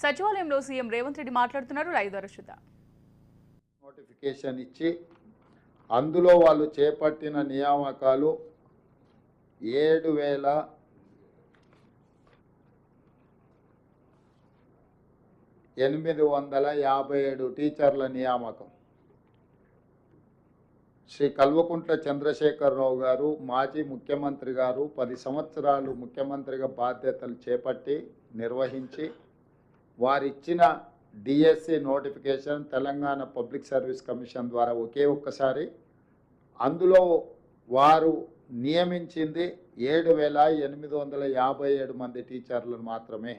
సచివాలయంలో సీఎం రేవంత్ రెడ్డి మాట్లాడుతున్నారు. లైవ్ ద్వారా చూద్దాం. నోటిఫికేషన్ ఇచ్చి అందులో వాళ్ళు చేపట్టిన నియామకాలు 7,857 టీచర్ల నియామకం. శ్రీ కల్వకుంట్ల చంద్రశేఖరరావు గారు మాజీ ముఖ్యమంత్రి గారు 10 సంవత్సరాలు ముఖ్యమంత్రిగా బాధ్యతలు చేపట్టి నిర్వహించి వారిచ్చిన DSC notification Telangana public service commission ద్వారా ఒక్కసారి అందులో వారు నియమించింది 7,857 మంది టీచర్లను మాత్రమే.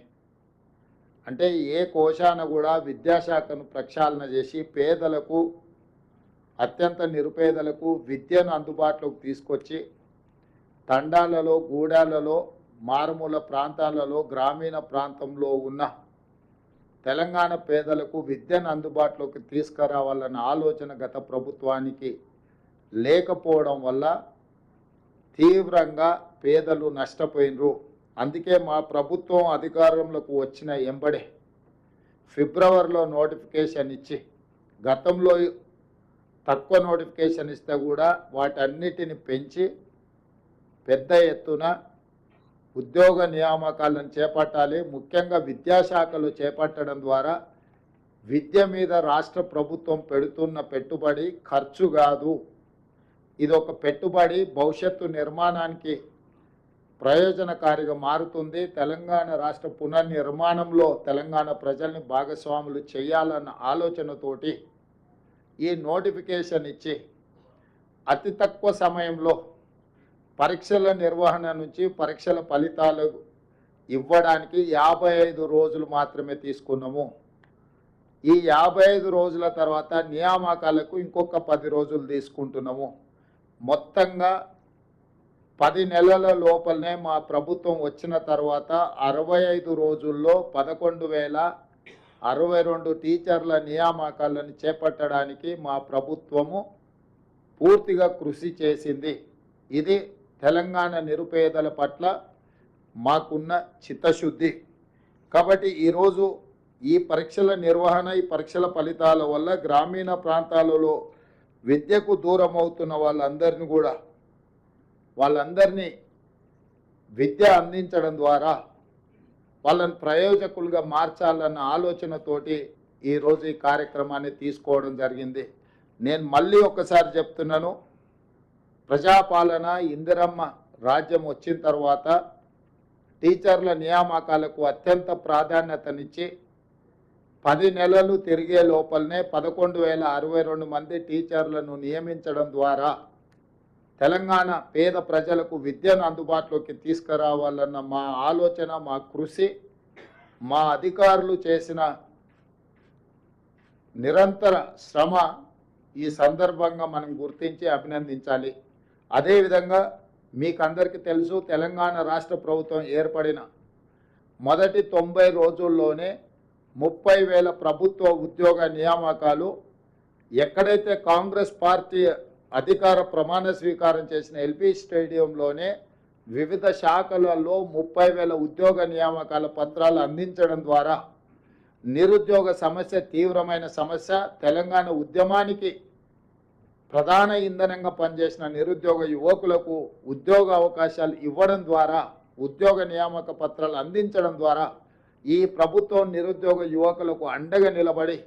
అంటే ఏ కోశాన కూడా విద్యాశాఖను ప్రక్షాళన చేసి పేదలకు అత్యంత నిరుపేదలకు విద్యను అందుబాటులోకి తీసుకొచ్చి తండాలలో గూడాలలో మారుమూల ప్రాంతాలలో గ్రామీణ ప్రాంతంలో ఉన్న తెలంగాణ పేదలకు విద్యను అందుబాటులోకి తీసుకురావాలన్న ఆలోచన గత ప్రభుత్వానికి లేకపోవడం వల్ల తీవ్రంగా పేదలు నష్టపోయినరు. అందుకే మా ప్రభుత్వం అధికారంలోకి వచ్చిన ఎంబడే ఫిబ్రవరిలో నోటిఫికేషన్ ఇచ్చి గతంలో తక్కువ నోటిఫికేషన్ ఇస్తే కూడా వాటన్నిటిని పెంచి పెద్ద ఎత్తున ఉద్యోగ నియామకాలను చేపట్టాలి. ముఖ్యంగా విద్యాశాఖలు చేపట్టడం ద్వారా విద్య మీద రాష్ట్ర ప్రభుత్వం పెడుతున్న పెట్టుబడి ఖర్చు కాదు, ఇది ఒక పెట్టుబడి భవిష్యత్తు నిర్మాణానికి ప్రయోజనకారిగా మారుతుంది. తెలంగాణ రాష్ట్ర పునర్నిర్మాణంలో తెలంగాణ ప్రజల్ని భాగస్వాములు చేయాలన్న ఆలోచనతోటి ఈ నోటిఫికేషన్ ఇచ్చి అతి తక్కువ సమయంలో పరీక్షల నిర్వహణ నుంచి పరీక్షల ఫలితాలు ఇవ్వడానికి 55 రోజులు మాత్రమే తీసుకున్నాము. ఈ 55 రోజుల తర్వాత నియామకాలకు ఇంకొక 10 రోజులు తీసుకుంటున్నాము. మొత్తంగా 10 నెలల లోపలనే మా ప్రభుత్వం వచ్చిన తర్వాత 65 రోజుల్లో 11,062 టీచర్ల నియామకాలను చేపట్టడానికి మా ప్రభుత్వము పూర్తిగా కృషి చేసింది. ఇది తెలంగాణ నిరుపేదల పట్ల మాకున్న చిత్తశుద్ధి. కాబట్టి ఈరోజు ఈ పరీక్షల నిర్వహణ ఈ పరీక్షల ఫలితాల వల్ల గ్రామీణ ప్రాంతాలలో విద్యకు దూరం అవుతున్న వాళ్ళందరినీ విద్య అందించడం ద్వారా వాళ్ళని ప్రయోజకులుగా మార్చాలన్న ఆలోచనతోటి ఈరోజు ఈ కార్యక్రమాన్ని తీసుకోవడం జరిగింది. నేను మళ్ళీ ఒకసారి చెప్తున్నాను, ప్రజాపాలన ఇందిరమ్మ రాజ్యం వచ్చిన తర్వాత టీచర్ల నియామకాలకు అత్యంత ప్రాధాన్యతనిచ్చి 10 నెలలు తిరిగే లోపలనే 11,062 మంది టీచర్లను నియమించడం ద్వారా తెలంగాణ పేద ప్రజలకు విద్యను అందుబాటులోకి తీసుకురావాలన్న మా ఆలోచన, మా కృషి, మా అధికారులు చేసిన నిరంతర శ్రమ ఈ సందర్భంగా మనం గుర్తించి అభినందించాలి. అదేవిధంగా మీకు అందరికీ తెలుసు, తెలంగాణ రాష్ట్ర ప్రభుత్వం ఏర్పడిన మొదటి 90 రోజుల్లోనే 30,000 ప్రభుత్వ ఉద్యోగ నియామకాలు ఎక్కడైతే కాంగ్రెస్ పార్టీ అధికార ప్రమాణ స్వీకారం చేసిన ఎల్పీ స్టేడియంలోనే వివిధ శాఖలలో 30,000 ఉద్యోగ నియామకాల పత్రాలు అందించడం ద్వారా నిరుద్యోగ సమస్య తీవ్రమైన సమస్య. తెలంగాణ ఉద్యమానికి ప్రధాన ఇంధనంగా పనిచేసిన నిరుద్యోగ యువకులకు ఉద్యోగ అవకాశాలు ఇవ్వడం ద్వారా, ఉద్యోగ నియామక పత్రాలు అందించడం ద్వారా ఈ ప్రభుత్వం నిరుద్యోగ యువకులకు అండగా నిలబడి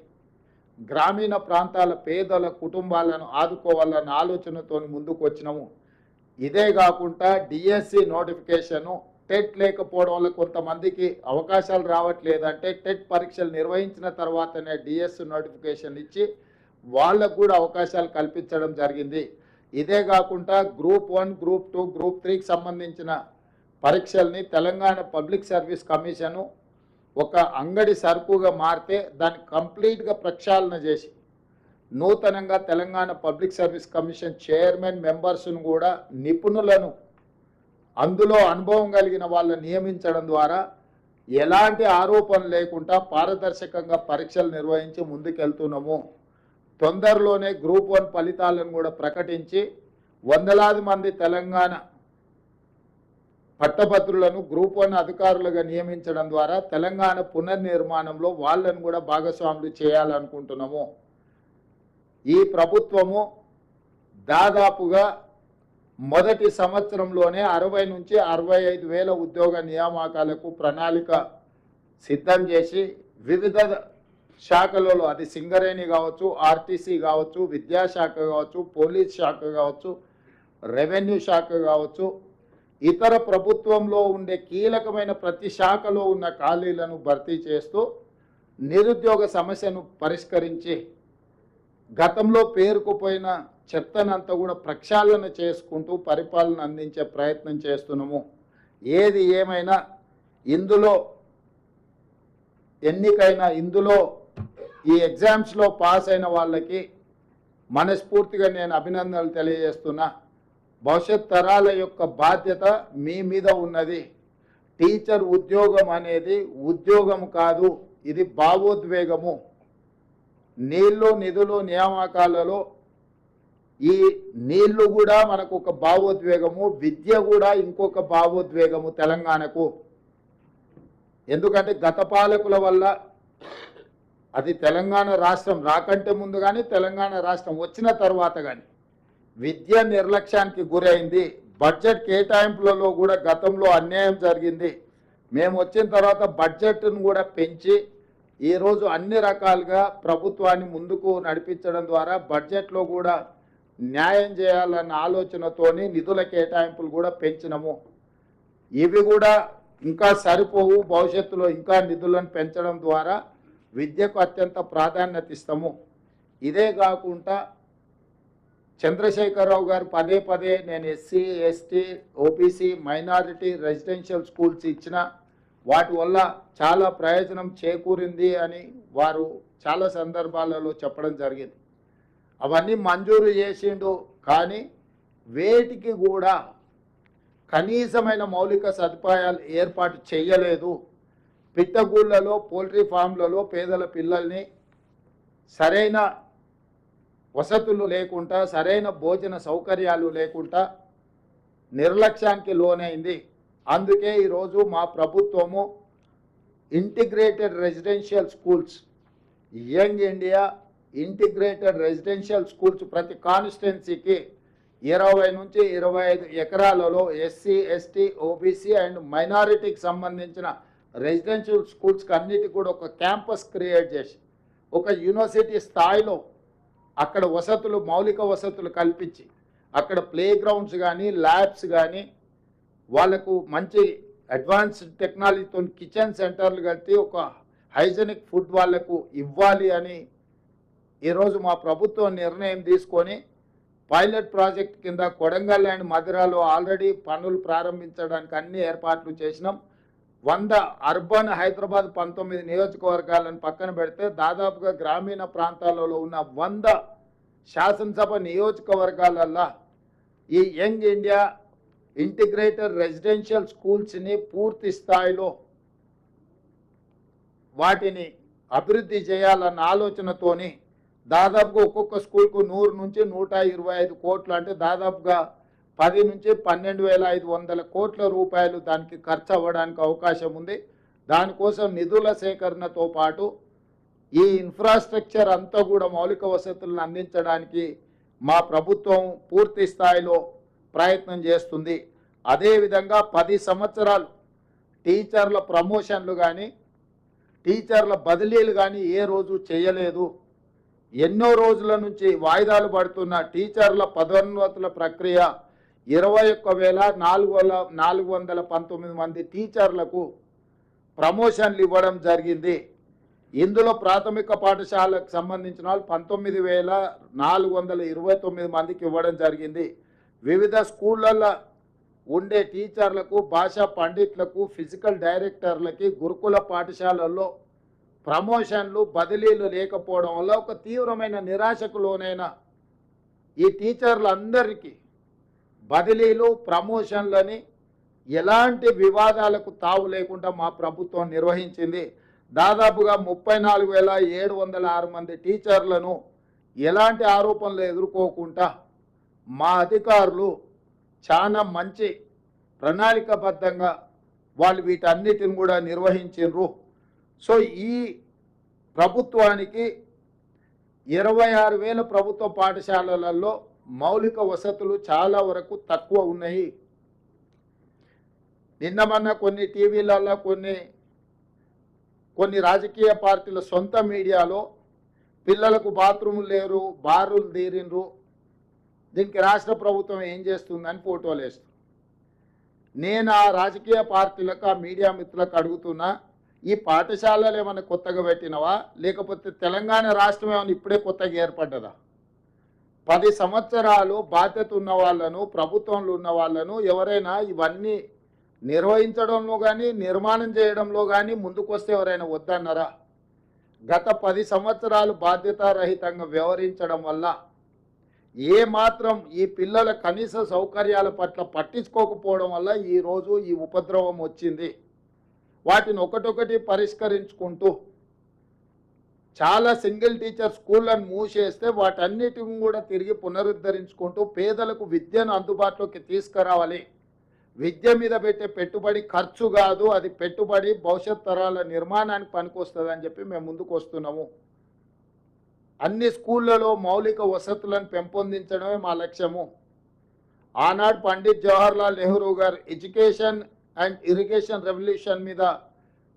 గ్రామీణ ప్రాంతాల పేదల కుటుంబాలను ఆదుకోవాలన్న ఆలోచనతో ముందుకు వచ్చినాము. ఇదే కాకుండా డిఎస్సి నోటిఫికేషను టెట్ లేకపోవడం వల్ల కొంతమందికి అవకాశాలు రావట్లేదంటే టెట్ పరీక్షలు నిర్వహించిన తర్వాతనే డిఎస్సి నోటిఫికేషన్ ఇచ్చి వాళ్ళకు కూడా అవకాశాలు కల్పించడం జరిగింది. ఇదే కాకుండా గ్రూప్ 1, గ్రూప్ 2, గ్రూప్ 3కి సంబంధించిన పరీక్షల్ని తెలంగాణ పబ్లిక్ సర్వీస్ కమిషను ఒక అంగడి సరుకుగా మారితే దాన్ని కంప్లీట్గా ప్రక్షాళన చేసి నూతనంగా Telangana public service commission chairman మెంబర్స్ను కూడా నిపుణులను, అందులో అనుభవం కలిగిన వాళ్ళని నియమించడం ద్వారా ఎలాంటి ఆరోపణలు లేకుండా పారదర్శకంగా పరీక్షలు నిర్వహించి ముందుకెళ్తున్నాము. తొందరలోనే గ్రూప్ 1 ఫలితాలను కూడా ప్రకటించి వందలాది మంది తెలంగాణ పట్టభద్రులను గ్రూప్ 1 అధికారులుగా నియమించడం ద్వారా తెలంగాణ పునర్నిర్మాణంలో వాళ్ళను కూడా భాగస్వాములు చేయాలనుకుంటున్నాము. ఈ ప్రభుత్వము దాదాపుగా మొదటి సంవత్సరంలోనే 60 నుంచి 65 వేల ఉద్యోగ నియామకాలకు ప్రణాళిక సిద్ధం చేసి వివిధ శాఖలలో, అది సింగరేణి కావచ్చు, ఆర్టీసీ కావచ్చు, విద్యాశాఖ కావచ్చు, పోలీస్ శాఖ కావచ్చు, రెవెన్యూ శాఖ కావచ్చు, ఇతర ప్రభుత్వంలో ఉండే కీలకమైన ప్రతి శాఖలో ఉన్న ఖాళీలను భర్తీ చేస్తూ నిరుద్యోగ సమస్యను పరిష్కరించి గతంలో పేరుకుపోయిన చెత్తనంతా కూడా ప్రక్షాళన చేసుకుంటూ పరిపాలన అందించే ప్రయత్నం చేస్తున్నాము. ఏది ఏమైనా ఇందులో ఈ ఎగ్జామ్స్లో పాస్ అయిన వాళ్ళకి మనస్ఫూర్తిగా నేను అభినందనలు తెలియజేస్తున్నా. భవిష్యత్ తరాల యొక్క బాధ్యత మీ మీద ఉన్నది. టీచర్ ఉద్యోగం అనేది ఉద్యోగం కాదు, ఇది భావోద్వేగము. నీళ్లు నిధులు నియామకాలలో ఈ నీళ్లు కూడా మనకు ఒక భావోద్వేగము, విద్య కూడా ఇంకొక భావోద్వేగము తెలంగాణకు. ఎందుకంటే గత పాలకుల వల్ల, అది తెలంగాణ రాష్ట్రం రాకంటే ముందు కానీ తెలంగాణ రాష్ట్రం వచ్చిన తర్వాత కానీ విద్య నిర్లక్ష్యానికి గురైంది. బడ్జెట్ కేటాయింపులలో కూడా గతంలో అన్యాయం జరిగింది. మేము వచ్చిన తర్వాత బడ్జెట్ను కూడా పెంచి ఈరోజు అన్ని రకాలుగా ప్రభుత్వాన్ని ముందుకు నడిపించడం ద్వారా బడ్జెట్లో కూడా న్యాయం చేయాలన్న ఆలోచనతోని నిధుల కేటాయింపులు కూడా పెంచినము. ఇవి కూడా ఇంకా సరిపోవు. భవిష్యత్తులో ఇంకా నిధులను పెంచడం ద్వారా విద్యకు అత్యంత ప్రాధాన్యత ఇస్తాము. ఇదే కాకుండా చంద్రశేఖరరావు గారు పదే పదే నేను SC, ST, OBC, minority residential schools ఇచ్చిన వాటి వల్ల చాలా ప్రయోజనం చేకూరింది అని వారు చాలా సందర్భాలలో చెప్పడం జరిగింది. అవన్నీ మంజూరు చేసిండు, కానీ వేటికి కూడా కనీసమైన మౌలిక సదుపాయాలు ఏర్పాటు చేయలేదు. పిట్టగూళ్ళలో, పోల్ట్రీ ఫామ్లలో పేదల పిల్లల్ని సరైన వసతులు లేకుండా, సరైన భోజన సౌకర్యాలు లేకుండా నిర్లక్ష్యానికి లోనైంది. అందుకే ఈరోజు మా ప్రభుత్వము integrated residential schools, young India integrated residential schools ప్రతి కాన్స్టిట్యున్సీకి 20 నుంచి 25 ఎకరాలలో ఎస్సీ, ఎస్టీ, ఓబీసీ అండ్ మైనారిటీకి సంబంధించిన రెసిడెన్షియల్ స్కూల్స్కి అన్నిటికీ కూడా ఒక క్యాంపస్ క్రియేట్ చేసి ఒక యూనివర్సిటీ స్థాయిలో అక్కడ వసతులు, మౌలిక వసతులు కల్పించి అక్కడ ప్లే గ్రౌండ్స్ కానీ, ల్యాబ్స్ కానీ, వాళ్ళకు మంచి అడ్వాన్స్డ్ టెక్నాలజీతో కిచెన్ సెంటర్లు కట్టి ఒక హైజెనిక్ ఫుడ్ వాళ్లకు ఇవ్వాలి అని ఈరోజు మా ప్రభుత్వం నిర్ణయం తీసుకొని పైలట్ ప్రాజెక్ట్ కింద కొడంగల్ అండ్ మధిరాలో ఆల్రెడీ పనులు ప్రారంభించడానికి అన్ని ఏర్పాట్లు చేసినాం. 100 అర్బన్ హైదరాబాద్ 19 నియోజకవర్గాలను పక్కన పెడితే దాదాపుగా గ్రామీణ ప్రాంతాలలో ఉన్న 100 శాసనసభ నియోజకవర్గాలల్లో ఈ యంగ్ ఇండియా ఇంటిగ్రేటెడ్ రెసిడెన్షియల్ స్కూల్స్ని పూర్తి స్థాయిలో వాటిని అభివృద్ధి చేయాలన్న ఆలోచనతోని దాదాపుగా ఒక్కొక్క స్కూల్కు 100 నుంచి 125 కోట్లు, అంటే దాదాపుగా 10 నుంచి 12,500 కోట్ల రూపాయలు దానికి ఖర్చు అవ్వడానికి అవకాశం ఉంది. దానికోసం నిధుల సేకరణతో పాటు ఈ ఇన్ఫ్రాస్ట్రక్చర్ అంతా కూడా మౌలిక వసతులను అందించడానికి మా ప్రభుత్వం పూర్తి స్థాయిలో ప్రయత్నం చేస్తుంది. అదేవిధంగా 10 సంవత్సరాలు టీచర్ల ప్రమోషన్లు కానీ, టీచర్ల బదిలీలు కానీ ఏ రోజు చేయలేదు. ఎన్నో రోజుల నుంచి వాయిదాలు పడుతున్న టీచర్ల పదోన్నతుల ప్రక్రియ 21,419 మంది టీచర్లకు ప్రమోషన్లు ఇవ్వడం జరిగింది. ఇందులో ప్రాథమిక పాఠశాలకు సంబంధించిన వాళ్ళు 19,429 మందికి ఇవ్వడం జరిగింది. వివిధ స్కూళ్ళల్లో ఉండే టీచర్లకు, భాషా పండిట్లకు, ఫిజికల్ డైరెక్టర్లకి గురుకుల పాఠశాలల్లో ప్రమోషన్లు, బదిలీలు లేకపోవడం వల్ల ఒక తీవ్రమైన నిరాశకు లోనైన ఈ టీచర్లందరికీ బదిలీలు, ప్రమోషన్లని ఎలాంటి వివాదాలకు తావు లేకుండా మా ప్రభుత్వం నిర్వహించింది. దాదాపుగా 34,706 మంది టీచర్లను ఎలాంటి ఆరోపణలు ఎదుర్కోకుండా మా అధికారులు చాలా మంచి ప్రణాళికాబద్ధంగా వాళ్ళు వీటన్నిటిని కూడా నిర్వహించారు. సో ఈ ప్రభుత్వానికి 26,000 ప్రభుత్వ పాఠశాలలలో మౌలిక వసతులు చాలా వరకు తక్కువ ఉన్నాయి. నిన్న మొన్న కొన్ని టీవీలలో కొన్ని రాజకీయ పార్టీల సొంత మీడియాలో పిల్లలకు బాత్రూములు లేరు, బారులు తీరిండ్రు, దీనికి రాష్ట్ర ప్రభుత్వం ఏం చేస్తుందని ఫోటోలు వేస్తుంది. నేను ఆ రాజకీయ పార్టీలకు, ఆ మీడియా మిత్రులకు అడుగుతున్నా, ఈ పాఠశాలలు ఏమైనా కొత్తగా పెట్టినవా, లేకపోతే తెలంగాణ రాష్ట్రం ఏమైనా ఇప్పుడే కొత్తగా ఏర్పడ్డదా? 10 సంవత్సరాలు బాధ్యత ఉన్న వాళ్ళను, ప్రభుత్వంలో ఉన్న వాళ్ళను ఎవరైనా ఇవన్నీ నిర్వహించడంలో కానీ నిర్మాణం చేయడంలో కానీ ముందుకు వస్తే ఎవరైనా వద్దన్నారా? గత 10 సంవత్సరాలు బాధ్యతారహితంగా వ్యవహరించడం వల్ల ఏమాత్రం ఈ పిల్లల కనీస సౌకర్యాల పట్ల పట్టించుకోకపోవడం వల్ల ఈరోజు ఈ ఉపద్రవం వచ్చింది. వాటిని ఒకటొకటి పరిష్కరించుకుంటూ చాలా సింగిల్ టీచర్ స్కూళ్ళను మూసేస్తే వాటన్నిటిని కూడా తిరిగి పునరుద్ధరించుకుంటూ పేదలకు విద్యను అందుబాటులోకి తీసుకురావాలి. విద్య మీద పెట్టే పెట్టుబడి ఖర్చు కాదు, అది పెట్టుబడి భవిష్యత్ తరాల నిర్మాణానికి పనికొస్తుంది అని చెప్పి మేము ముందుకు వస్తున్నాము. అన్ని స్కూళ్ళలో మౌలిక వసతులను పెంపొందించడమే మా లక్ష్యము. ఆనాడు పండిత్ జవహర్లాల్ నెహ్రూ గారు ఎడ్యుకేషన్ అండ్ ఇరిగేషన్ రెవల్యూషన్ మీద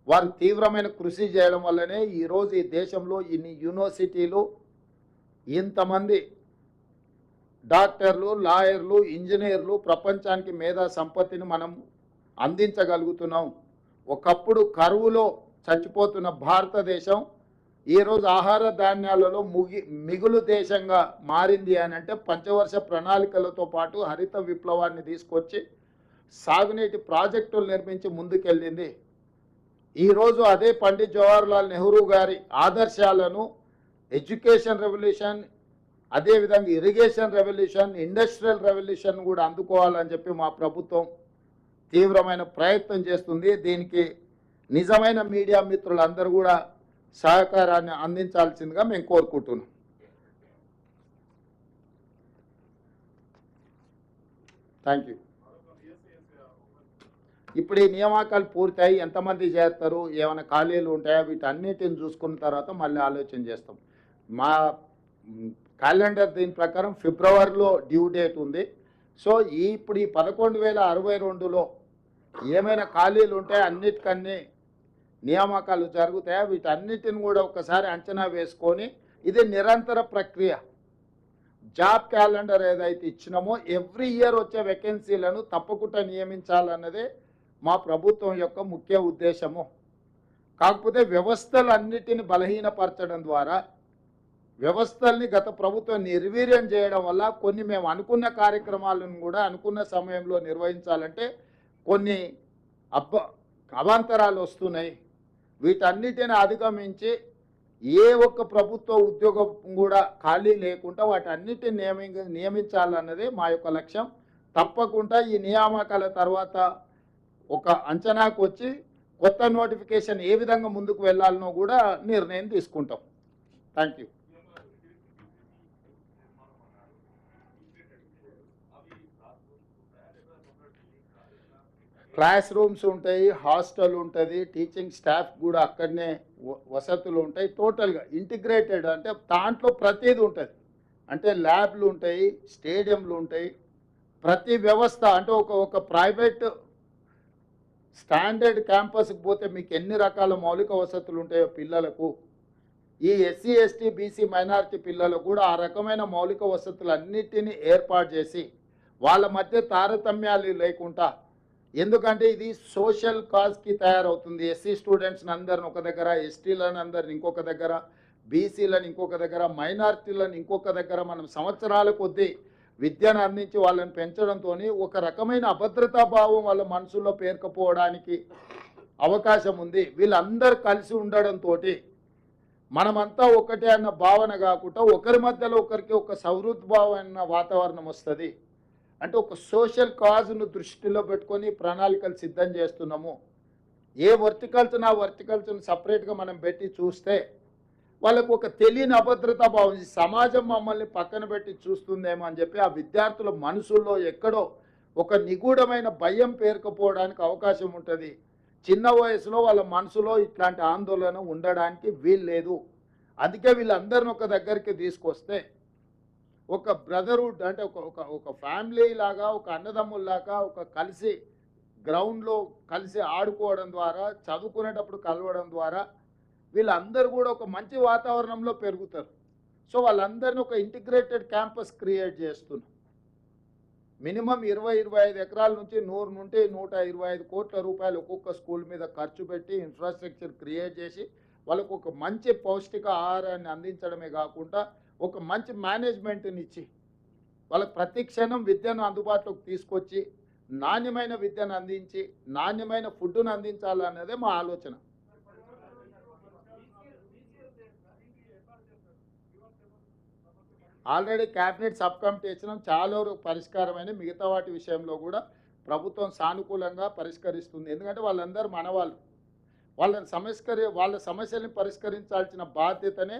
వారు తీవ్రమైన కృషి చేయడం వల్లనే ఈరోజు ఈ దేశంలో ఇన్ని యూనివర్సిటీలు, ఇంతమంది డాక్టర్లు, లాయర్లు, ఇంజనీర్లు, ప్రపంచానికి మేధా సంపత్తిని మనం అందించగలుగుతున్నాం. ఒకప్పుడు కరువులో చచ్చిపోతున్న భారతదేశం ఈరోజు ఆహార ధాన్యాలలో మిగులు దేశంగా మారింది అని అంటే పంచవర్ష ప్రణాళికలతో పాటు హరిత విప్లవాన్ని తీసుకొచ్చి సాగునీటి ప్రాజెక్టులు నిర్మించి ముందుకెళ్ళింది. ఈరోజు అదే పండిత్ జవహర్లాల్ నెహ్రూ గారి ఆదర్శాలను ఎడ్యుకేషన్ రెవల్యూషన్, అదేవిధంగా ఇరిగేషన్ రెవల్యూషన్, ఇండస్ట్రియల్ రెవల్యూషన్ కూడా అందుకోవాలని చెప్పి మా ప్రభుత్వం తీవ్రమైన ప్రయత్నం చేస్తుంది. దీనికి నిజమైన మీడియా మిత్రులందరూ కూడా సహకారాన్ని అందించాల్సిందిగా మేము కోరుకుంటున్నాం. Thank you. ఇప్పుడు ఈ నియామకాలు పూర్తయి ఎంతమంది చేస్తారు, ఏమైనా ఖాళీలు ఉంటాయా, వీటన్నిటిని చూసుకున్న తర్వాత మళ్ళీ ఆలోచన చేస్తాం. మా క్యాలెండర్ దీని ప్రకారం ఫిబ్రవరిలో డ్యూ డేట్ ఉంది. సో ఇప్పుడు ఈ 11,062లో ఏమైనా ఖాళీలు ఉంటాయా, అన్నిటికన్నీ నియామకాలు జరుగుతాయా, వీటన్నిటిని కూడా ఒకసారి అంచనా వేసుకొని ఇది నిరంతర ప్రక్రియ. జాబ్ క్యాలెండర్ ఏదైతే ఇచ్చినామో ఎవ్రీ ఇయర్ వచ్చే వేకెన్సీలను తప్పకుండా నియమించాలన్నదే మా ప్రభుత్వం యొక్క ముఖ్య ఉద్దేశము. కాకపోతే వ్యవస్థలన్నిటిని బలహీనపరచడం ద్వారా, వ్యవస్థల్ని గత ప్రభుత్వం నిర్వీర్యం చేయడం వల్ల కొన్ని మేము అనుకున్న కార్యక్రమాలను కూడా అనుకున్న సమయంలో నిర్వహించాలంటే కొన్ని అవాంతరాలు వస్తున్నాయి. వీటన్నిటిని అధిగమించి ఏ ఒక్క ప్రభుత్వ ఉద్యోగం కూడా ఖాళీ లేకుండా వాటన్నిటిని నియమించాలన్నదే మా యొక్క లక్ష్యం. తప్పకుండా ఈ నియామకాల తర్వాత ఒక అంచనాకు వచ్చి కొత్త నోటిఫికేషన్ ఏ విధంగా ముందుకు వెళ్ళాలనో కూడా నిర్ణయం తీసుకుంటాం. Thank you. క్లాస్ రూమ్స్ ఉంటాయి, హాస్టల్ ఉంటుంది, టీచింగ్ స్టాఫ్ కూడా అక్కడనే వసతులు ఉంటాయి. టోటల్గా ఇంటిగ్రేటెడ్ అంటే దాంట్లో ప్రతిదీ ఉంటుంది. అంటే ల్యాబ్లు ఉంటాయి, స్టేడియంలు ఉంటాయి, ప్రతి వ్యవస్థ అంటే ఒక ప్రైవేట్ స్టాండర్డ్ క్యాంపస్కి పోతే మీకు ఎన్ని రకాల మౌలిక వసతులు ఉంటాయో పిల్లలకు, ఈ ఎస్సీ ఎస్టీ బీసీ మైనారిటీ పిల్లలకు కూడా ఆ రకమైన మౌలిక వసతులు అన్నిటినీ ఏర్పాటు చేసి వాళ్ళ మధ్య తారతమ్యాలు లేకుండా, ఎందుకంటే ఇది సోషల్ కాజ్కి తయారవుతుంది. ఎస్సీ స్టూడెంట్స్ని అందరిని ఒక దగ్గర, ఎస్టీలను అందరిని ఇంకొక దగ్గర, బీసీలను ఇంకొక దగ్గర, మైనారిటీలను ఇంకొక దగ్గర మనం సంవత్సరాల కొద్దీ విద్యను అందించి వాళ్ళని పెంచడంతో ఒక రకమైన అభద్రతా భావం వాళ్ళ మనసులో పేరుకపోవడానికి అవకాశం ఉంది. వీళ్ళందరూ కలిసి ఉండడంతో మనమంతా ఒకటే అన్న భావన కాకుండా ఒకరి మధ్యలో ఒకరికి ఒక సౌహృద్భావమైన వాతావరణం వస్తుంది. అంటే ఒక సోషల్ కాజ్ను దృష్టిలో పెట్టుకొని ప్రణాళికలు సిద్ధం చేస్తున్నాము. ఏ వర్టికల్చర్ ఆ వర్టికల్చర్ని సపరేట్గా మనం పెట్టి చూస్తే వాళ్ళకు ఒక తెలియని అభద్రతా భావం, సమాజం మమ్మల్ని పక్కన పెట్టి చూస్తుందేమో అని చెప్పి ఆ విద్యార్థుల మనసుల్లో ఎక్కడో ఒక నిగూఢమైన భయం పేరుకుపోవడానికి అవకాశం ఉంటుంది. చిన్న వయసులో వాళ్ళ మనసులో ఇట్లాంటి ఆందోళన ఉండడానికి వీల్లేదు. అందుకే వీళ్ళందరిని ఒక దగ్గరికి తీసుకొస్తే ఒక బ్రదర్హుడ్ అంటే ఒక ఒక ఒక ఫ్యామిలీ లాగా, ఒక అన్నదమ్ముల్లాగా, ఒక కలిసి గ్రౌండ్లో కలిసి ఆడుకోవడం ద్వారా, చదువుకునేటప్పుడు కలవడం ద్వారా వీళ్ళందరూ కూడా ఒక మంచి వాతావరణంలో పెరుగుతారు. సో వాళ్ళందరినీ ఒక ఇంటిగ్రేటెడ్ క్యాంపస్ క్రియేట్ చేస్తున్నాం. మినిమం 20-25 ఎకరాల నుంచి 100 నుండి 125 కోట్ల రూపాయలు ఒక్కొక్క స్కూల్ మీద ఖర్చు పెట్టి ఇన్ఫ్రాస్ట్రక్చర్ క్రియేట్ చేసి వాళ్ళకు ఒక మంచి పౌష్టిక ఆహారాన్ని అందించడమే కాకుండా ఒక మంచి మేనేజ్మెంట్ని ఇచ్చి వాళ్ళకి ప్రతి క్షణం విద్యను అందుబాటులోకి తీసుకొచ్చి నాణ్యమైన విద్యను అందించి నాణ్యమైన ఫుడ్ను అందించాలన్నదే మా ఆలోచన. ఆల్రెడీ క్యాబినెట్ సబ్ కమిటీ ఇచ్చినాం, చాలా వరకు పరిష్కారమైన. మిగతా వాటి విషయంలో కూడా ప్రభుత్వం సానుకూలంగా పరిష్కరిస్తుంది. ఎందుకంటే వాళ్ళందరూ మనవాళ్ళు, వాళ్ళ సమస్యల్ని పరిష్కరించాల్సిన బాధ్యతనే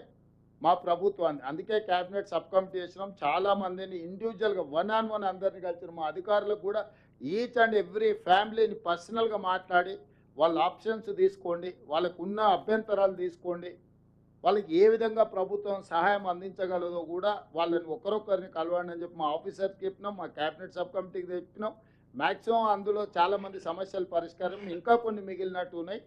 మా ప్రభుత్వాన్ని. అందుకే క్యాబినెట్ సబ్ కమిటీ ఇచ్చినాం. చాలామందిని ఇండివిజువల్గా 1-on-1 అందరినీ కలిసిన మా అధికారులకు కూడా ఈచ్ అండ్ ఎవ్రీ ఫ్యామిలీని పర్సనల్గా మాట్లాడి వాళ్ళ ఆప్షన్స్ తీసుకోండి, వాళ్ళకు ఉన్న అభ్యంతరాలు తీసుకోండి, వాళ్ళకి ఏ విధంగా ప్రభుత్వం సహాయం అందించగలదో కూడా వాళ్ళని ఒకరొకరిని కలవండి అని చెప్పి మా ఆఫీసర్కి చెప్పినాం, మా క్యాబినెట్ సబ్ కమిటీకి చెప్పినాం. మ్యాక్సిమం అందులో చాలామంది సమస్యల పరిష్కారం, ఇంకా కొన్ని మిగిలినట్టు ఉన్నాయి.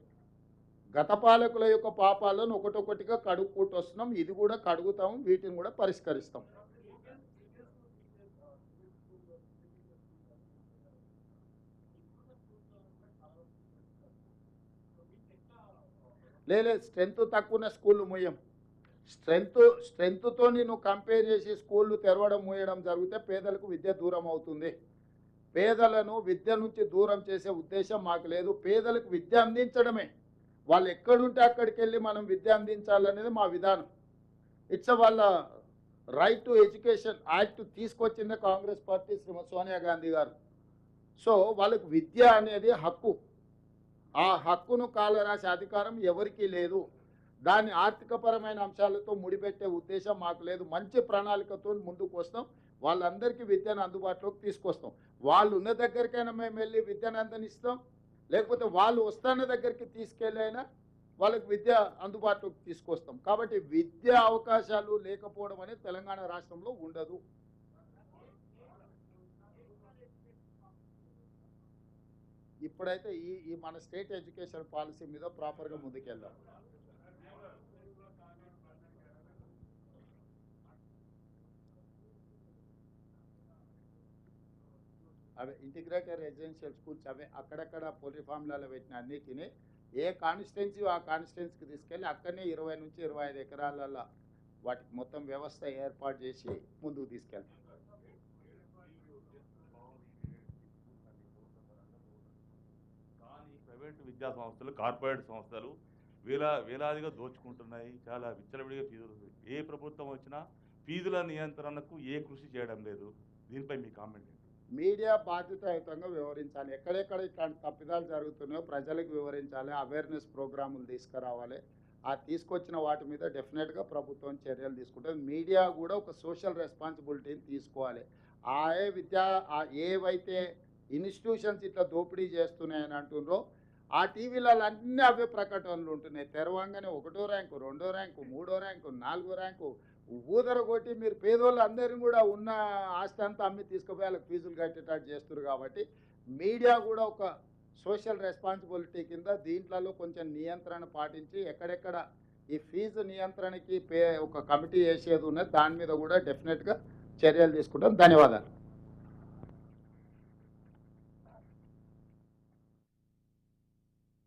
గత పాలకుల యొక్క పాపాలను ఒకటొకటిగా కడుక్కుంటూ వస్తున్నాం. ఇది కూడా కడుగుతాం, వీటిని కూడా పరిష్కరిస్తాం. లేదు, స్ట్రెంత్ తక్కువ స్కూళ్ళు మూయం. స్ట్రెంత్తో నేను కంపేర్ చేసి స్కూళ్ళు తెరవడం మూయడం జరిగితే పేదలకు విద్య దూరం అవుతుంది. పేదలను విద్య నుంచి దూరం చేసే ఉద్దేశం మాకు లేదు. పేదలకు విద్య అందించడమే, వాళ్ళు ఎక్కడుంటే అక్కడికి వెళ్ళి మనం విద్య అందించాలనేది మా విధానం. ఇట్స్ వాళ్ళ రైట్ టు ఎడ్యుకేషన్ యాక్ట్ తీసుకొచ్చిందే కాంగ్రెస్ పార్టీ, శ్రీమతి సోనియా గాంధీ గారు. సో వాళ్ళకు విద్య అనేది హక్కు. ఆ హక్కును కాలరాసే అధికారం ఎవరికీ లేదు. దాన్ని ఆర్థికపరమైన అంశాలతో ముడిపెట్టే ఉద్దేశం మాకు లేదు. మంచి ప్రణాళికతో ముందుకు వస్తాం, వాళ్ళందరికీ విద్యను అందుబాటులోకి తీసుకొస్తాం. వాళ్ళు ఉన్న దగ్గరికైనా మేము వెళ్ళి విద్యను అందనిస్తాం, లేకపోతే వాళ్ళు వస్తున్న దగ్గరికి తీసుకెళ్ళైనా వాళ్ళకి విద్య అందుబాటులోకి తీసుకొస్తాం. కాబట్టి విద్యా అవకాశాలు లేకపోవడం అనేది తెలంగాణ రాష్ట్రంలో ఉండదు. ఇప్పుడైతే ఈ మన స్టేట్ ఎడ్యుకేషన్ పాలసీ మీద ప్రాపర్గా ముందుకెళ్దాం. అవే ఇంటిగ్రేటెడ్ రెసిడెన్షియల్ స్కూల్స్, అవే అక్కడక్కడ పోల్ట్రీ ఫామ్లలో పెట్టిన అన్నిటినీ ఏ కాన్స్టిట్యున్సీ ఆ కాన్స్టిట్యున్సీకి తీసుకెళ్ళి అక్కడనే 20 నుంచి 25 ఎకరాలలో వాటికి మొత్తం వ్యవస్థ ఏర్పాటు చేసి ముందుకు తీసుకెళ్తాం. ప్రైవేటు విద్యా సంస్థలు, కార్పొరేట్ సంస్థలు వేలాదిగా దోచుకుంటున్నాయి. చాలా విచ్చలవిడిగా ఫీజులు. ఏ ప్రభుత్వం వచ్చినా ఫీజుల నియంత్రణకు ఏ కృషి చేయడం లేదు. దీనిపై మీ కామెంట్ ఏంటి? మీడియా బాధ్యతాయుతంగా వివరించాలి. ఎక్కడెక్కడ ఇట్లాంటి తప్పిదాలు జరుగుతున్నాయో ప్రజలకు వివరించాలి, అవేర్నెస్ ప్రోగ్రాములు తీసుకురావాలి. ఆ తీసుకొచ్చిన వాటి మీద డెఫినెట్గా ప్రభుత్వం చర్యలు తీసుకుంటుంది. మీడియా కూడా ఒక సోషల్ రెస్పాన్సిబిలిటీని తీసుకోవాలి. ఏవైతే ఇన్స్టిట్యూషన్స్ ఇట్లా దోపిడీ చేస్తున్నాయని అంటుండ్రో ఆ టీవీలలో అన్నీ అవే ప్రకటనలు ఉంటున్నాయి. తెరవంగానే 1వ ర్యాంకు, 2వ ర్యాంకు, 3వ ర్యాంకు, 4వ ర్యాంకు ఊదరగొట్టి మీరు పేదోళ్ళు అందరినీ కూడా ఉన్న ఆస్తి అంతా అమ్మి తీసుకుపోయి వాళ్ళకి ఫీజులు కట్టేటట్టు చేస్తారు. కాబట్టి మీడియా కూడా ఒక సోషల్ రెస్పాన్సిబిలిటీ కింద దీంట్లో కొంచెం నియంత్రణ పాటించి ఎక్కడెక్కడ ఈ ఫీజు నియంత్రణకి ఒక కమిటీ వేసేది ఉన్నది, దాని మీద కూడా డెఫినెట్గా చర్యలు తీసుకుంటాం. ధన్యవాదాలు.